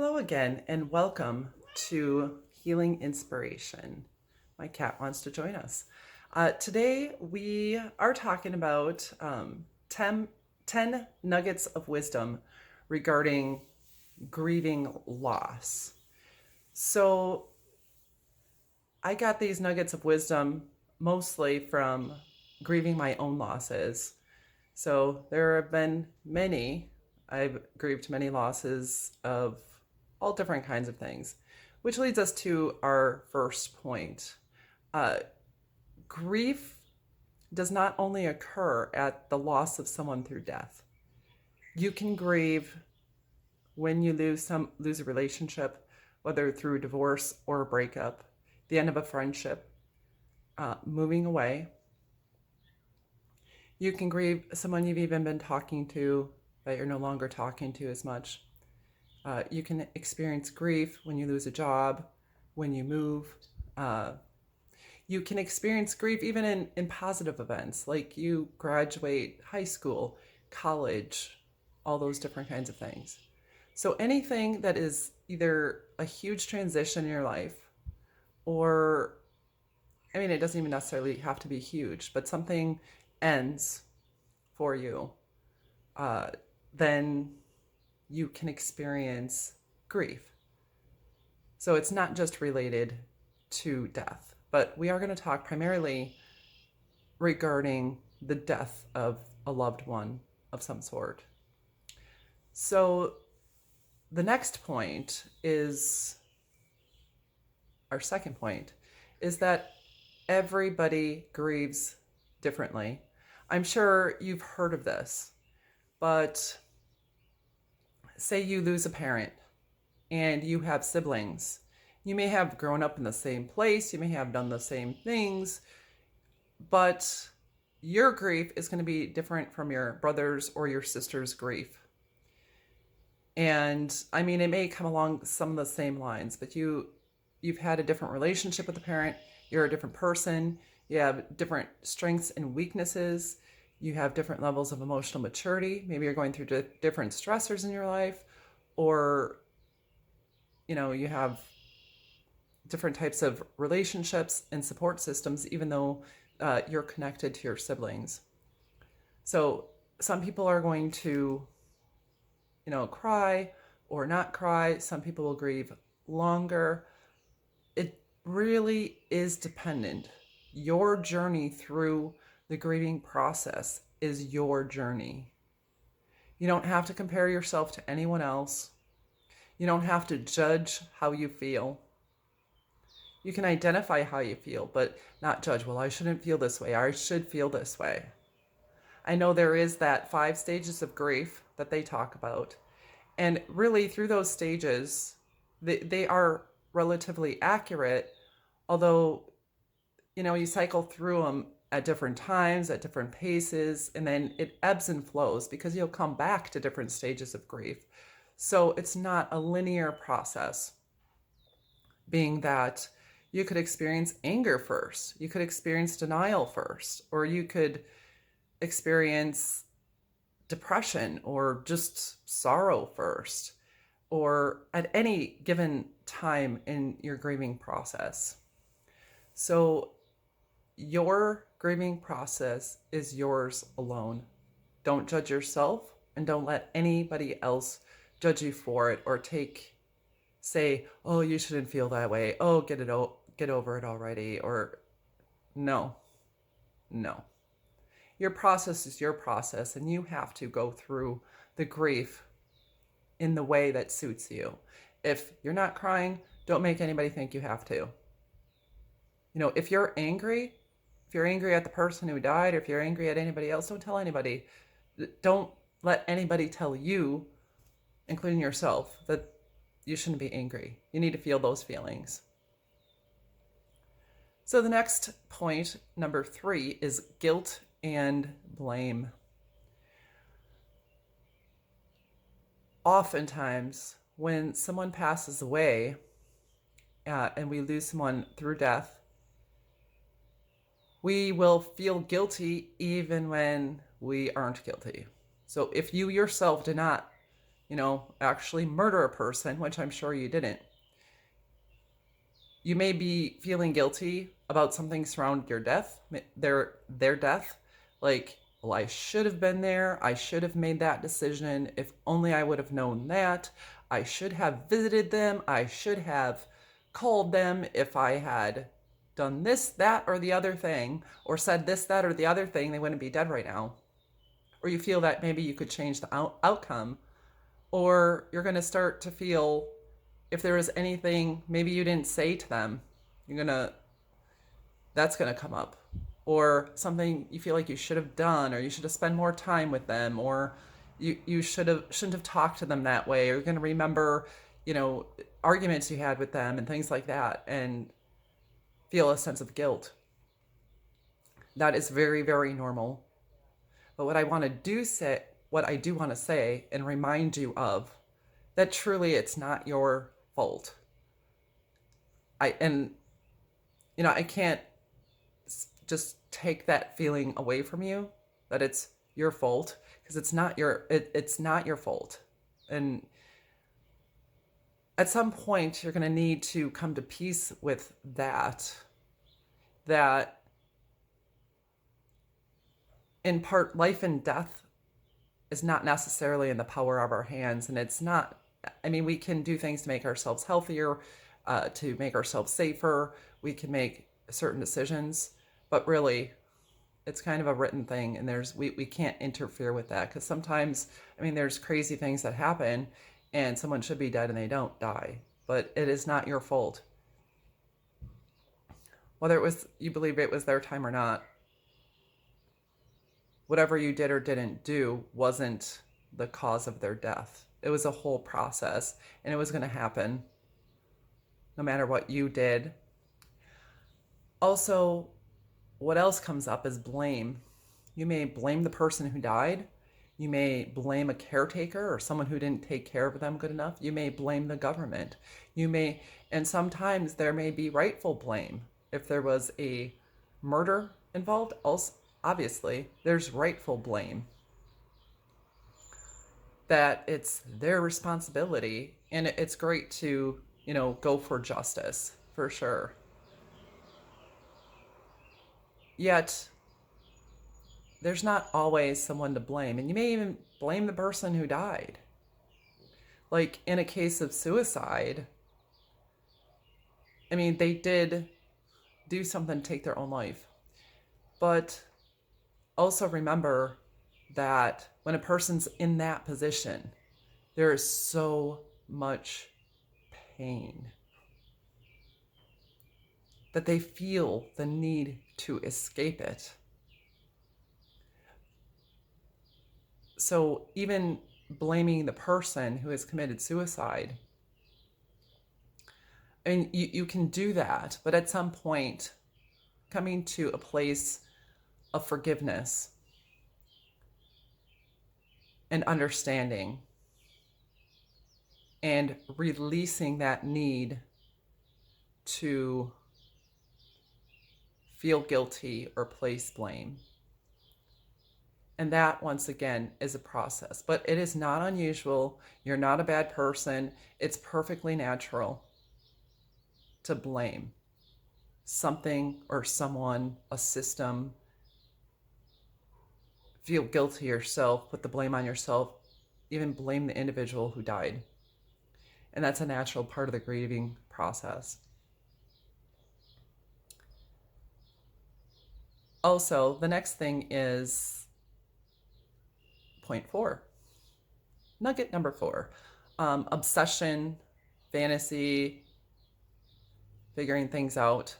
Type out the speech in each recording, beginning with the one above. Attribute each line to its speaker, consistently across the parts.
Speaker 1: Hello again, and welcome to Healing Inspiration. My cat wants to join us. Today, we are talking about 10 nuggets of wisdom regarding grieving loss. So, I got these nuggets of wisdom mostly from grieving my own losses. So, there have been many. I've grieved many losses of all different kinds of things, which leads us to our first point. Uh, Grief does not only occur at the loss of someone through death. You can grieve when you lose a relationship, whether through divorce or a breakup, the end of a friendship, moving away. You can grieve someone you've even been talking to that you're no longer talking to as much. You can experience grief when you lose a job, when you move. You can experience grief even in positive events, like you graduate high school, college, all those different kinds of things. So anything that is either a huge transition in your life, or, I mean, it doesn't even necessarily have to be huge, but something ends for you, uh, then you can experience grief. So it's not just related to death, but we are going to talk primarily regarding the death of a loved one of some sort. So the next point is our second point is that everybody grieves differently. I'm sure you've heard of this, but say you lose a parent and you have siblings. You may have grown up in the same place, you may have done the same things, but your grief is going to be different from your brother's or your sister's grief. And I mean, it may come along some of the same lines, but you've had a different relationship with the parent, you're a different person, you have different strengths and weaknesses, you have different levels of emotional maturity, maybe you're going through different stressors in your life, or you have different types of relationships and support systems, even though you're connected to your siblings. So some people are going to, cry or not cry. Some people will grieve longer. It really is dependent. Your journey through the grieving process is your journey. You don't have to compare yourself to anyone else. You don't have to judge how you feel. You can identify how you feel, but not judge. Well, I shouldn't feel this way. I should feel this way. I know there is that 5 stages of grief that they talk about. And really, through those stages, they are relatively accurate, although, you cycle through them at different times, at different paces, and then it ebbs and flows because you'll come back to different stages of grief. So it's not a linear process, being that you could experience anger first, you could experience denial first, or you could experience depression or just sorrow first, or at any given time in your grieving process. So your grieving process is yours alone. Don't judge yourself, and don't let anybody else judge you for it or say, oh, you shouldn't feel that way. Oh, get over it already. Or no. Your process is your process, and you have to go through the grief in the way that suits you. If you're not crying, don't make anybody think you have to. If you're angry at the person who died, or if you're angry at anybody else, don't tell anybody. Don't let anybody tell you, including yourself, that you shouldn't be angry. You need to feel those feelings. So the next point, number 3, is guilt and blame. Oftentimes, when someone passes away, and we lose someone through death, we will feel guilty even when we aren't guilty. So if you yourself did not actually murder a person, which I'm sure you didn't. You may be feeling guilty about something surrounding your death, their death, like, well, I should have been there. I should have made that decision. If only I would have known that. I should have visited them. I should have called them. If I had done this, that, or the other thing, or said this, that, or the other thing, they wouldn't be dead right now. Or you feel that maybe you could change the outcome. Or you're going to start to feel, if there was anything maybe you didn't say to them, that's going to come up. Or something you feel like you should have done, or you should have spent more time with them, or you shouldn't have talked to them that way. Or you're going to remember, arguments you had with them and things like that, and feel a sense of guilt. That is very, very normal. But what I do want to say and remind you of, that truly it's not your fault. I can't just take that feeling away from you, that it's your fault, because it's not your fault. And at some point you're going to need to come to peace with that in part, life and death is not necessarily in the power of our hands. And it's not, we can do things to make ourselves healthier, to make ourselves safer. We can make certain decisions, but really it's kind of a written thing, and we can't interfere with that, because sometimes, there's crazy things that happen and someone should be dead and they don't die, but it is not your fault. Whether you believe it was their time or not, whatever you did or didn't do wasn't the cause of their death. It was a whole process, and it was going to happen no matter what you did. Also, what else comes up is blame. You may blame the person who died. You may blame a caretaker or someone who didn't take care of them good enough. You may blame the government. And sometimes there may be rightful blame. If there was a murder involved, also, obviously, there's rightful blame. That it's their responsibility, and it's great to, go for justice, for sure. Yet, there's not always someone to blame, and you may even blame the person who died. Like in a case of suicide, they did do something to take their own life. But also remember that when a person's in that position, there is so much pain that they feel the need to escape it. So even blaming the person who has committed suicide, you can do that, but at some point, coming to a place of forgiveness and understanding and releasing that need to feel guilty or place blame. And that, once again, is a process. But it is not unusual. You're not a bad person. It's perfectly natural to blame something or someone, a system. Feel guilty yourself, put the blame on yourself, even blame the individual who died. And that's a natural part of the grieving process. Also, the next thing is point 4. Nugget number 4. Obsession, fantasy, figuring things out.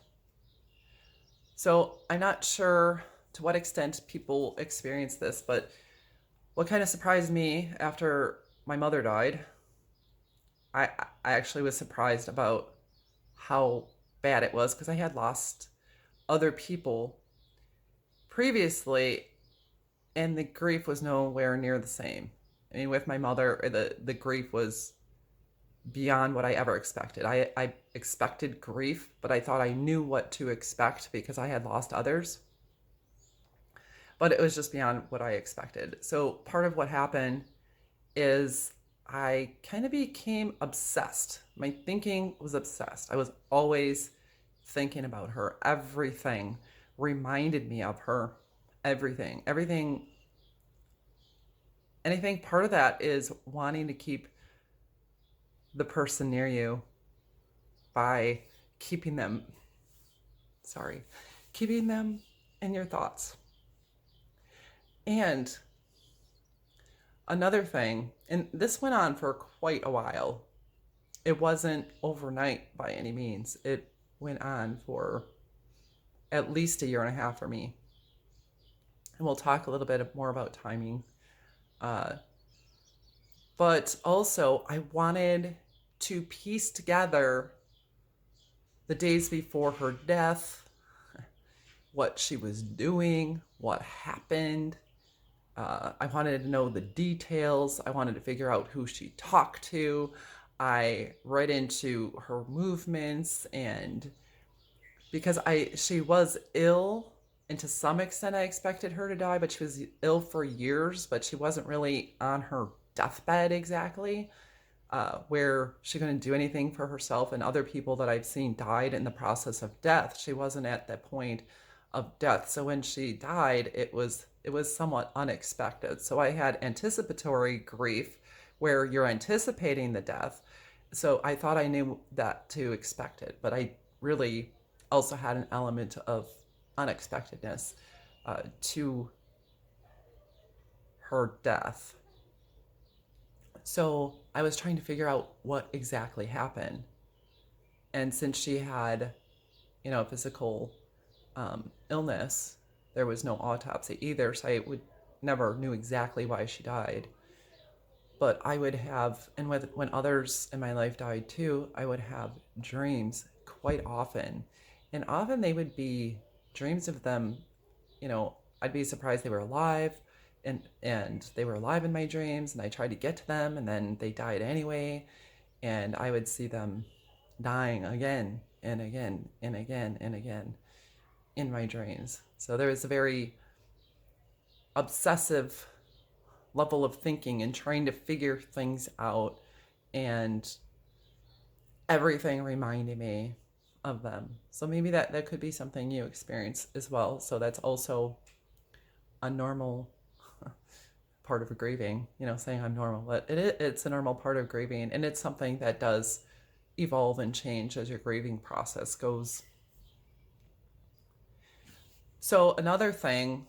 Speaker 1: So I'm not sure to what extent people experience this, but what kind of surprised me after my mother died, I actually was surprised about how bad it was, because I had lost other people previously, and the grief was nowhere near the same. With my mother, the grief was beyond what I ever expected. I expected grief, but I thought I knew what to expect because I had lost others. But it was just beyond what I expected. So part of what happened is I kind of became obsessed. My thinking was obsessed. I was always thinking about her. Everything reminded me of her. Everything. Anything part of that is wanting to keep the person near you by keeping them, sorry, keeping them in your thoughts. And another thing, and this went on for quite a while. It wasn't overnight by any means. It went on for at least a year and a half for me. And we'll talk a little bit more about timing. Uh, but also, I wanted to piece together the days before her death, what she was doing, what happened. I wanted to know the details. I wanted to figure out who she talked to. I read into her movements, and because she was ill, and to some extent I expected her to die, but she was ill for years, but she wasn't really on her deathbed exactly, where she couldn't do anything for herself, and other people that I've seen died in the process of death. She wasn't at that point of death. So when she died, it was somewhat unexpected. So I had anticipatory grief where you're anticipating the death. So I thought I knew that to expect it, but I really also had an element of unexpectedness to her death. So I was trying to figure out what exactly happened. And since she had, a physical illness, there was no autopsy either, so I would never knew exactly why she died. But I would have, and when others in my life died too, I would have dreams quite often. And often they would be dreams of them, I'd be surprised they were alive, and they were alive in my dreams, and I tried to get to them, and then they died anyway, and I would see them dying again and again and again and again in my dreams. So there was a very obsessive level of thinking and trying to figure things out, and everything reminded me of them. So maybe that could be something you experience as well. So that's also a normal part of grieving, saying I'm normal, but it's a normal part of grieving, and it's something that does evolve and change as your grieving process goes. So another thing,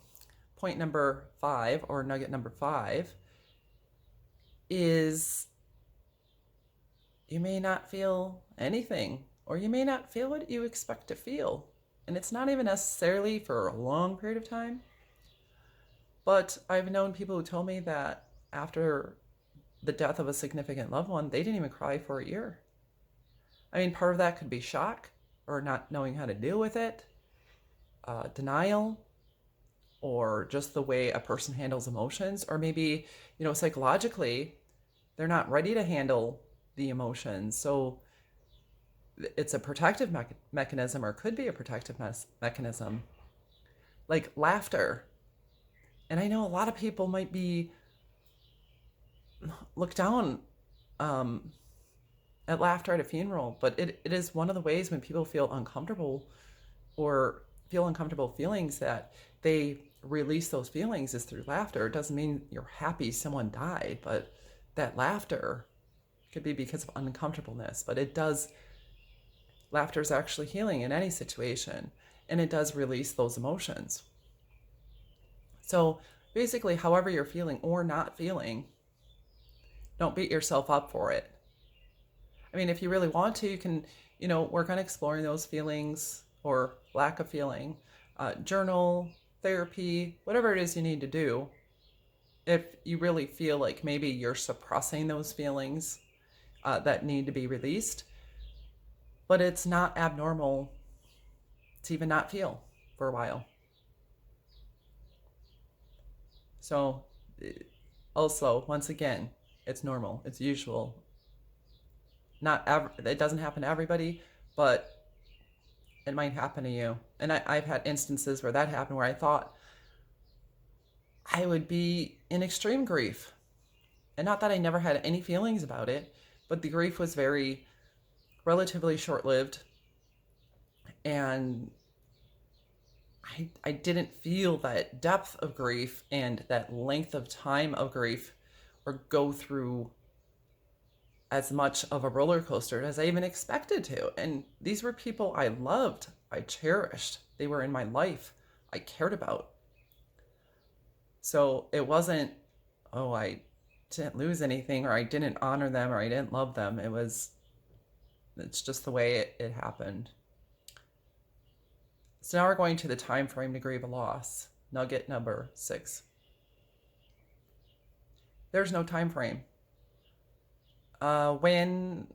Speaker 1: point number 5, or nugget number 5, is you may not feel anything, or you may not feel what you expect to feel. And it's not even necessarily for a long period of time. But I've known people who told me that after the death of a significant loved one, they didn't even cry for a year. I mean, part of that could be shock, or not knowing how to deal with it, denial, or just the way a person handles emotions, or maybe, psychologically, they're not ready to handle the emotions. So it's a protective mechanism, or could be a protective mechanism, like laughter. And I know a lot of people might be look down at laughter at a funeral, but it is one of the ways when people feel uncomfortable, or feel uncomfortable feelings, that they release those feelings is through laughter. It doesn't mean you're happy someone died, but that laughter could be because of uncomfortableness. But laughter is actually healing in any situation, and it does release those emotions. So basically, however you're feeling or not feeling, don't beat yourself up for it. I mean, if you really want to, you can, work on exploring those feelings or lack of feeling, journal, therapy, whatever it is you need to do. If you really feel like maybe you're suppressing those feelings that need to be released, but it's not abnormal to even not feel for a while. So also, once again, it's normal, it's usual. It doesn't happen to everybody, but it might happen to you. And I've had instances where that happened, where I thought I would be in extreme grief, And not that I never had any feelings about it, but the grief was very relatively short lived. And I didn't feel that depth of grief and that length of time of grief or go through as much of a roller coaster as I even expected to. And these were people I loved, I cherished. They were in my life, I cared about. So it wasn't, oh, I didn't lose anything, or I didn't honor them, or I didn't love them. It's just the way it happened. So now we're going to the time frame to grieve a loss. Nugget number 6. There's no time frame. When,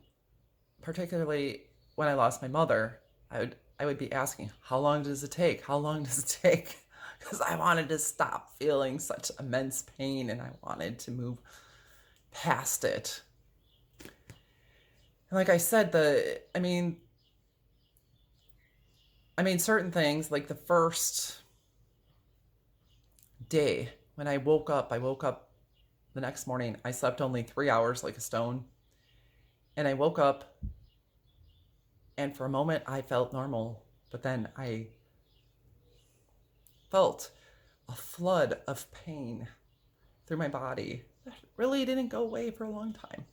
Speaker 1: particularly when I lost my mother, I would be asking, how long does it take? How long does it take? Because I wanted to stop feeling such immense pain and I wanted to move past it. And like I said, certain things, like the first day when I woke up the next morning. I slept only 3 hours like a stone. And I woke up, and for a moment I felt normal, but then I felt a flood of pain through my body that really didn't go away for a long time.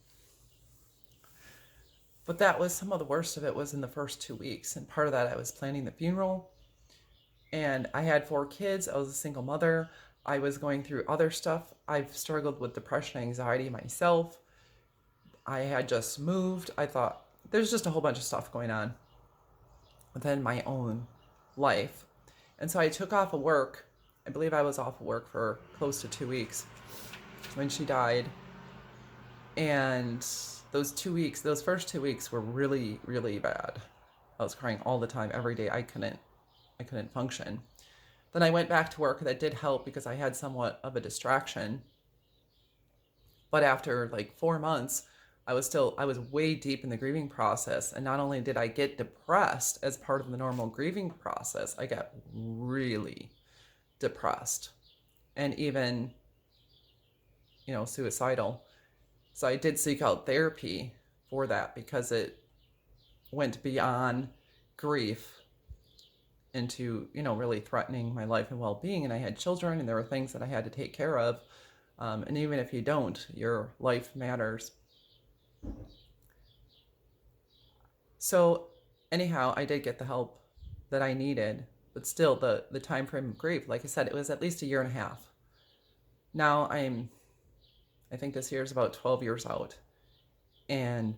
Speaker 1: But that was some of the worst of it was in the first 2 weeks. And part of that, I was planning the funeral, and I had 4 kids. I was a single mother. I was going through other stuff. I've struggled with depression, anxiety myself. I had just moved. I thought there's just a whole bunch of stuff going on within my own life. And so I took off of work. I believe I was off of work for close to 2 weeks when she died. And those first 2 weeks were really, really bad. I was crying all the time, every day. I couldn't function. Then I went back to work. That did help because I had somewhat of a distraction. But after like 4 months, I was way deep in the grieving process. And not only did I get depressed as part of the normal grieving process, I got really depressed and even, suicidal. So I did seek out therapy for that because it went beyond grief into, really threatening my life and well-being. And I had children and there were things that I had to take care of. And even if you don't, your life matters. So anyhow, I did get the help that I needed, but still the time frame of grief, like I said, it was at least 1.5 years. Now I think this year is about 12 years out, and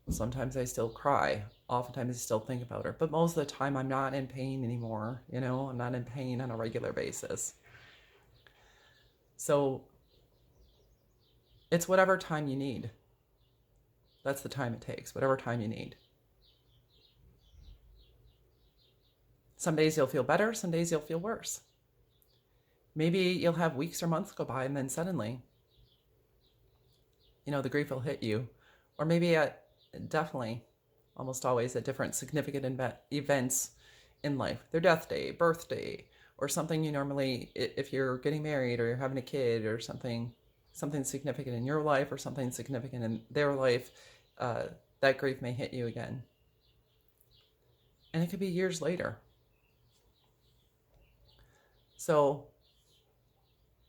Speaker 1: sometimes I still cry. Oftentimes I still think about her, but most of the time I'm not in pain anymore. I'm not in pain on a regular basis. So it's whatever time you need. That's the time it takes, whatever time you need. Some days you'll feel better, some days you'll feel worse. Maybe you'll have weeks or months go by and then suddenly, the grief will hit you. Or maybe definitely, almost always at different significant events in life. Their death day, birthday, or something you normally, if you're getting married or you're having a kid or something significant in your life or something significant in their life, that grief may hit you again. And it could be years later. So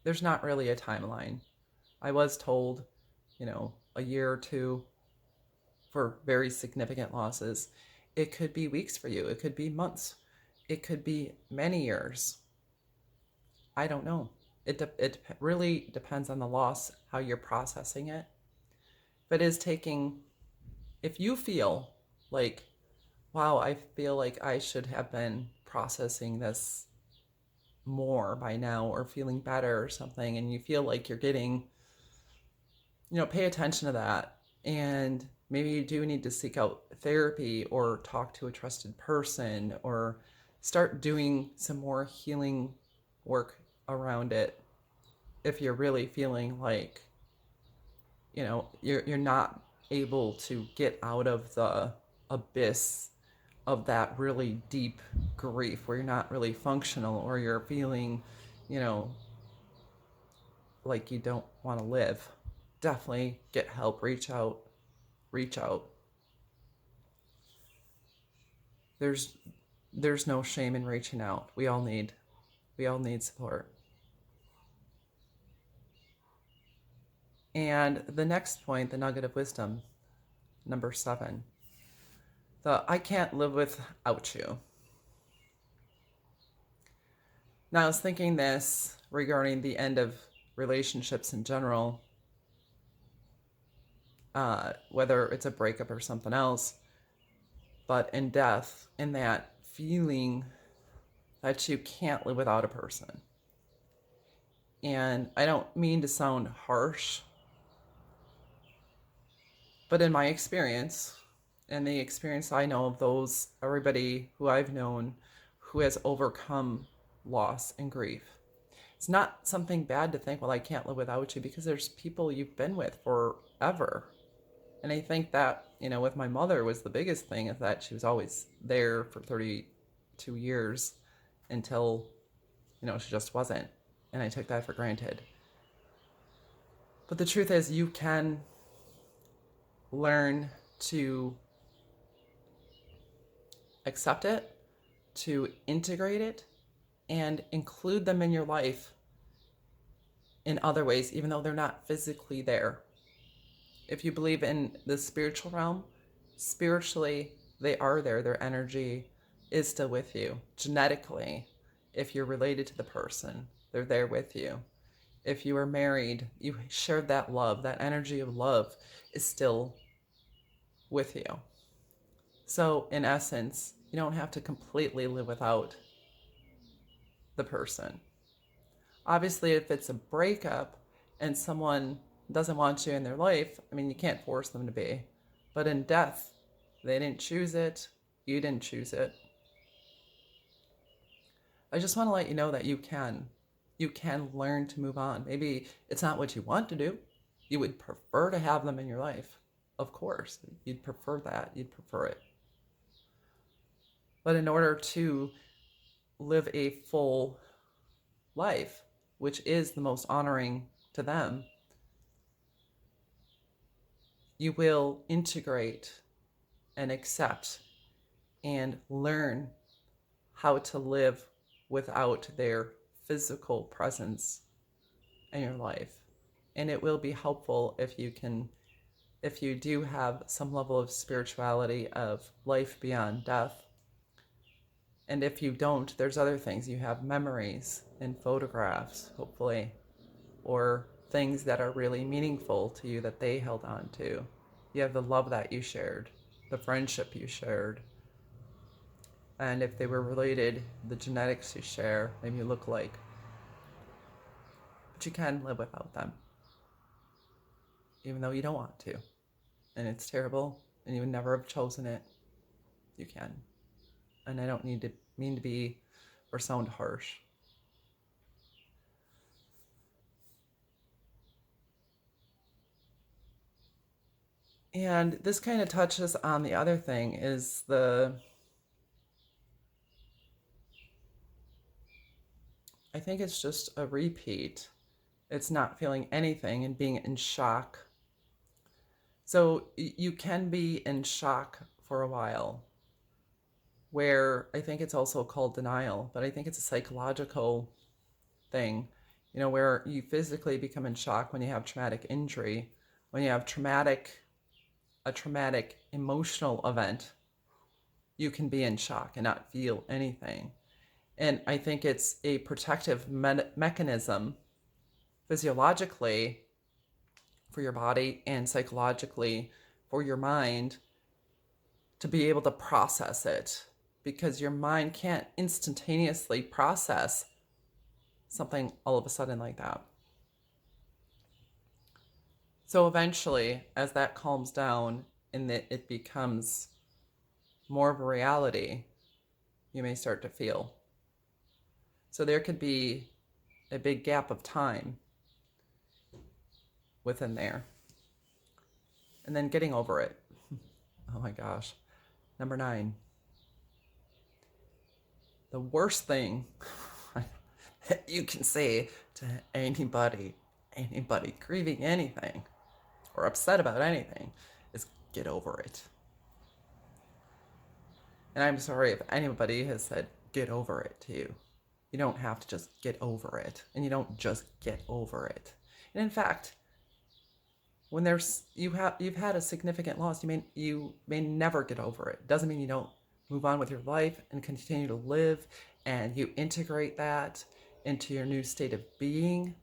Speaker 1: there's not really a timeline. I was told, a year or 2 for very significant losses. It could be weeks for you. It could be months. It could be many years. I don't know. It really depends on the loss, how you're processing it. But if you feel like, wow, I feel like I should have been processing this more by now or feeling better or something, and you feel like you're getting, pay attention to that. And maybe you do need to seek out therapy or talk to a trusted person or start doing some more healing work around it if you're really feeling like, you're not able to get out of the abyss of that really deep grief where you're not really functional or you're feeling, like you don't want to live. definitely get help. Reach out. Reach out. There's no shame in reaching out. We all need support. And the next point, the nugget of wisdom, number 7, the I can't live without you. Now, I was thinking this regarding the end of relationships in general, whether it's a breakup or something else, but in death, in that feeling that you can't live without a person. And I don't mean to sound harsh, but in my experience, and the experience I know of everybody who I've known who has overcome loss and grief, it's not something bad to think, well, I can't live without you, because there's people you've been with forever. And I think that, with my mother was the biggest thing, is that she was always there for 32 years until, she just wasn't. And I took that for granted. But the truth is, you can learn to accept it, to integrate it, and include them in your life in other ways, even though they're not physically there. If you believe in the spiritual realm, spiritually, they are there. Their energy is still with you. Genetically, if you're related to the person, they're there with you. If you are married, you shared that love. That energy of love is still with you. So, in essence, you don't have to completely live without the person. Obviously, if it's a breakup and someone doesn't want you in their life, you can't force them to be. But in death, they didn't choose it. You didn't choose it. I just want to let you know that you can. You can learn to move on. Maybe it's not what you want to do. You would prefer to have them in your life. Of course, you'd prefer that. You'd prefer it. But in order to live a full life, which is the most honoring to them, you will integrate and accept and learn how to live without their physical presence in your life. And it will be helpful if you do have some level of spirituality of life beyond death. And if you don't, there's other things. You have memories and photographs, hopefully, or things that are really meaningful to you that they held on to. You have the love that you shared, the friendship you shared. And if they were related, the genetics you share, maybe you look like. But you can live without them, even though you don't want to. And it's terrible, and you would never have chosen it. You can. And I don't mean to be or sound harsh. And this kind of touches on the other thing, is I think it's just a repeat. It's not feeling anything and being in shock. So you can be in shock for a while, where I think it's also called denial, but I think it's a psychological thing, where you physically become in shock when you have traumatic injury, when you have a traumatic emotional event. You can be in shock and not feel anything. And I think it's a protective mechanism physiologically for your body and psychologically for your mind to be able to process it, because your mind can't instantaneously process something all of a sudden like that. So eventually, as that calms down and it becomes more of a reality, you may start to feel. So there could be a big gap of time within there. And then getting over it. Oh my gosh. Number 9. The worst thing that you can say to anybody grieving anything, or upset about anything is get over it. And I'm sorry if anybody has said get over it to you. You don't have to just get over it, and you don't just get over it. And in fact, when you've had a significant loss, you may never get over it. Doesn't mean you don't move on with your life and continue to live, and you integrate that into your new state of being.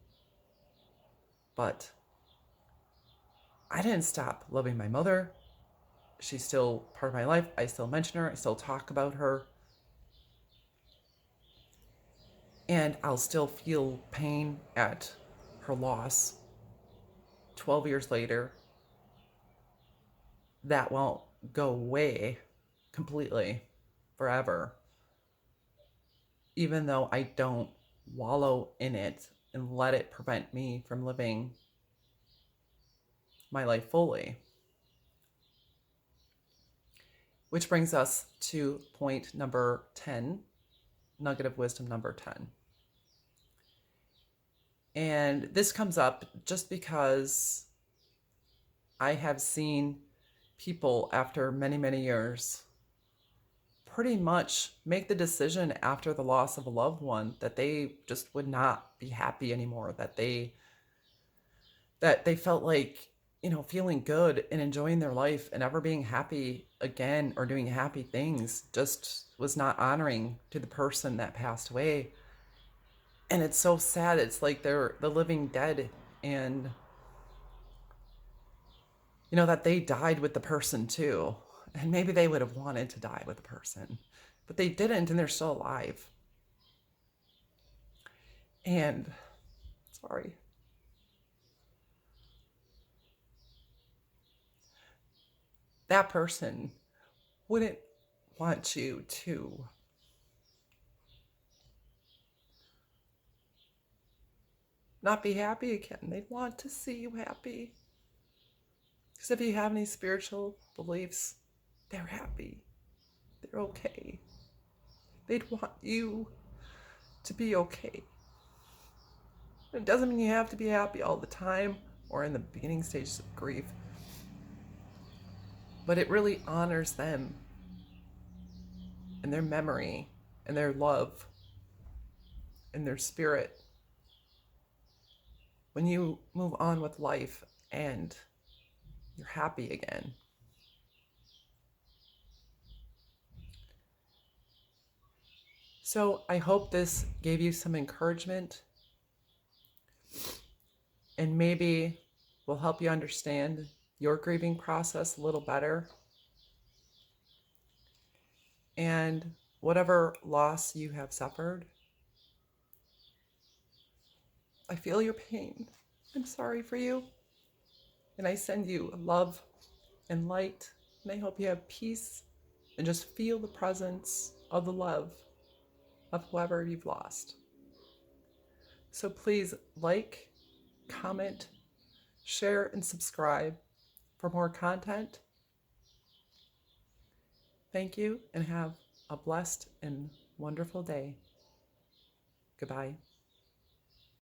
Speaker 1: But I didn't stop loving my mother. She's still part of my life. I still mention her. I still talk about her. And I'll still feel pain at her loss 12 years later. That won't go away completely forever, even though I don't wallow in it and let it prevent me from living my life fully. Which brings us to point number 10, nugget of wisdom number 10. And this comes up just because I have seen people after many, many years pretty much make the decision after the loss of a loved one that they just would not be happy anymore, that they felt like, feeling good and enjoying their life and ever being happy again or doing happy things just was not honoring to the person that passed away. And it's so sad. It's like they're the living dead, and that they died with the person too. And maybe they would have wanted to die with the person, but they didn't, and they're still alive. And sorry. That person wouldn't want you to not be happy again. They'd want to see you happy. Because if you have any spiritual beliefs, they're happy. They're okay. They'd want you to be okay. It doesn't mean you have to be happy all the time or in the beginning stages of grief. But it really honors them and their memory and their love and their spirit when you move on with life and you're happy again. So I hope this gave you some encouragement and maybe will help you understand your grieving process a little better. And whatever loss you have suffered, I feel your pain. I'm sorry for you. And I send you love and light. And I hope you have peace and just feel the presence of the love of whoever you've lost. So please like, comment, share, and subscribe for more content. Thank you and have a blessed and wonderful day. Goodbye.